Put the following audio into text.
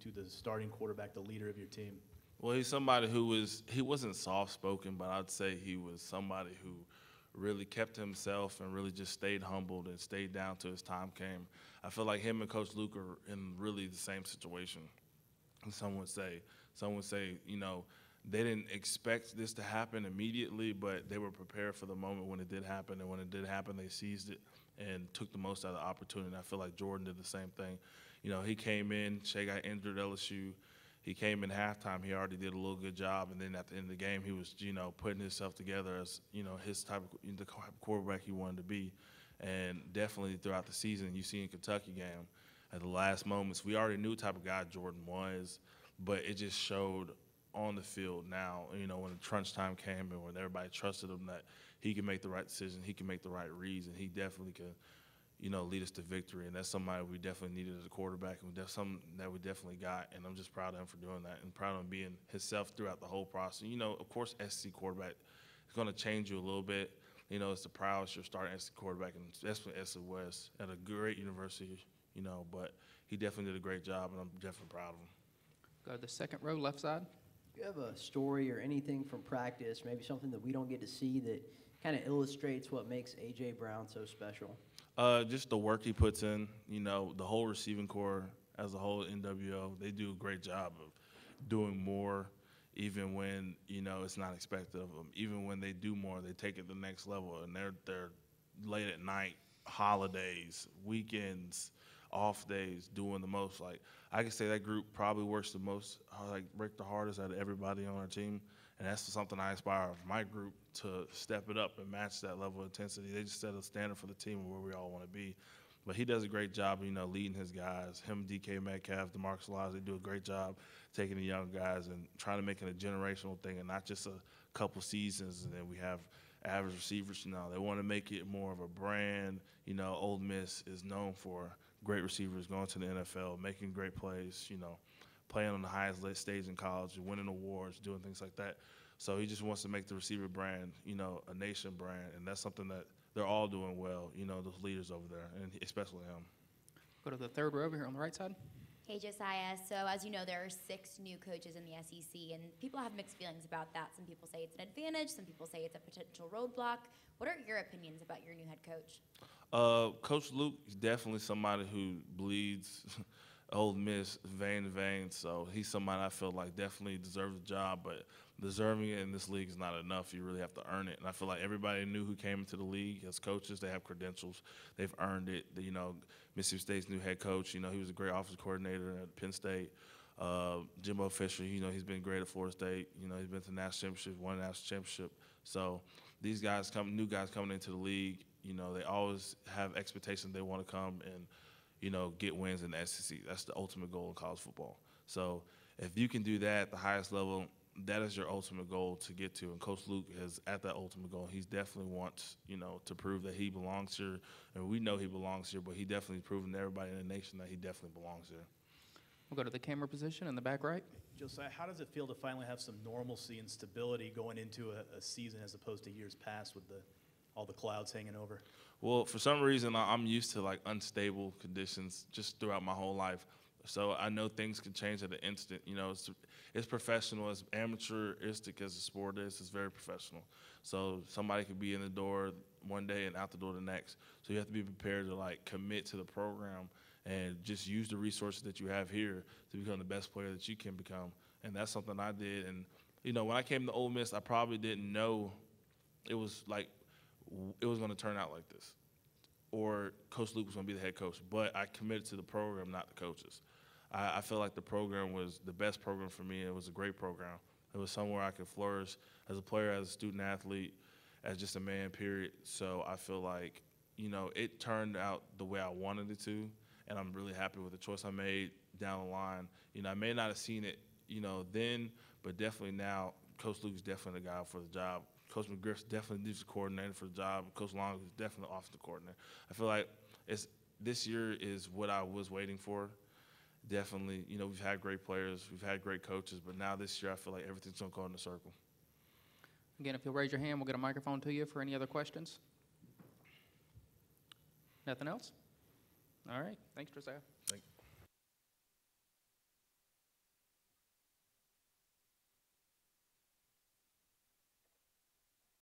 to the starting quarterback, the leader of your team? Well, he's somebody he wasn't soft-spoken, but I'd say he was somebody who really kept himself and really just stayed humbled and stayed down till his time came. I feel like him and Coach Luke are in really the same situation. And some would say, they didn't expect this to happen immediately, but they were prepared for the moment when it did happen. And when it did happen, they seized it and took the most out of the opportunity. And I feel like Jordan did the same thing. He came in, Shea got injured at LSU. He came in halftime. He already did a little good job, and then at the end of the game, he was, putting himself together as, his type of the quarterback he wanted to be. And definitely throughout the season, you see in Kentucky game, at the last moments, we already knew the type of guy Jordan was, but it just showed on the field now, when the crunch time came and when everybody trusted him that he could make the right decision, he can make the right reads, and he definitely could, lead us to victory. And that's somebody we definitely needed as a quarterback, and that's something that we definitely got. And I'm just proud of him for doing that and proud of him being himself throughout the whole process. Of course, SEC quarterback is going to change you a little bit. It's the proudest you're starting SEC quarterback, and especially SEC West at a great university, but he definitely did a great job, and I'm definitely proud of him. Go to the second row, left side. Do you have a story or anything from practice, maybe something that we don't get to see that kind of illustrates what makes A.J. Brown so special? Just the work he puts in, the whole receiving corps as a whole, NWO, they do a great job of doing more even when, it's not expected of them. Even when they do more, they take it to the next level, and they're late at night, holidays, weekends, off days, doing the most. Like, I can say that group probably works the most, work the hardest out of everybody on our team, and that's something I aspire of my group to step it up and match that level of intensity. They just set a standard for the team where we all want to be. But he does a great job, leading his guys. Him, DK Metcalf, DeMarcus Lawrence, they do a great job taking the young guys and trying to make it a generational thing and not just a couple seasons and then we have average receivers. They want to make it more of a brand. Ole Miss is known for great receivers going to the NFL, making great plays, playing on the highest stage in college, winning awards, doing things like that. So he just wants to make the receiver brand, a nation brand, and that's something that they're all doing well, those leaders over there, and especially him. Go to the third row over here on the right side. Hey, Josiah. So as you know, there are 6 new coaches in the SEC, and people have mixed feelings about that. Some people say it's an advantage. Some people say it's a potential roadblock. What are your opinions about your new head coach? Coach Luke is definitely somebody who bleeds Ole Miss vein to vein, so he's somebody I feel like definitely deserves the job, but deserving it in this league is not enough. You really have to earn it, and I feel like everybody knew who came into the league as coaches. They have credentials. They've earned it. Mississippi State's new head coach, he was a great offensive coordinator at Penn State. Jimbo Fisher, he's been great at Florida State. He's been to national championship, won a national championship. So these guys new guys coming into the league, they always have expectations they want to come and, get wins in the SEC. That's the ultimate goal in college football. So if you can do that at the highest level, that is your ultimate goal to get to. And Coach Luke is at that ultimate goal. He definitely wants, to prove that he belongs here. And we know he belongs here, but he definitely proven to everybody in the nation that he definitely belongs here. We'll go to the camera position in the back right. Josiah, how does it feel to finally have some normalcy and stability going into a season as opposed to years past with all the clouds hanging over? Well, for some reason, I'm used to unstable conditions just throughout my whole life. So I know things can change at an instant. It's professional, as amateuristic as the sport is. It's very professional. So somebody could be in the door one day and out the door the next. So you have to be prepared to commit to the program and just use the resources that you have here to become the best player that you can become. And that's something I did. And when I came to Ole Miss, I probably didn't know it was going to turn out like this, or Coach Luke was going to be the head coach. But I committed to the program, not the coaches. I felt like the program was the best program for me. It was a great program. It was somewhere I could flourish as a player, as a student athlete, as just a man, period. So I feel like, it turned out the way I wanted it to, and I'm really happy with the choice I made down the line. I may not have seen it, then, but definitely now, Coach Luke is definitely the guy for the job. Coach McGriff's definitely the coordinator for the job. Coach Long is definitely the offensive coordinator. I feel like this year is what I was waiting for. Definitely, we've had great players, we've had great coaches, but now this year I feel like everything's going to go in a circle. Again, if you'll raise your hand, we'll get a microphone to you for any other questions. Nothing else? All right. Thanks, Josiah.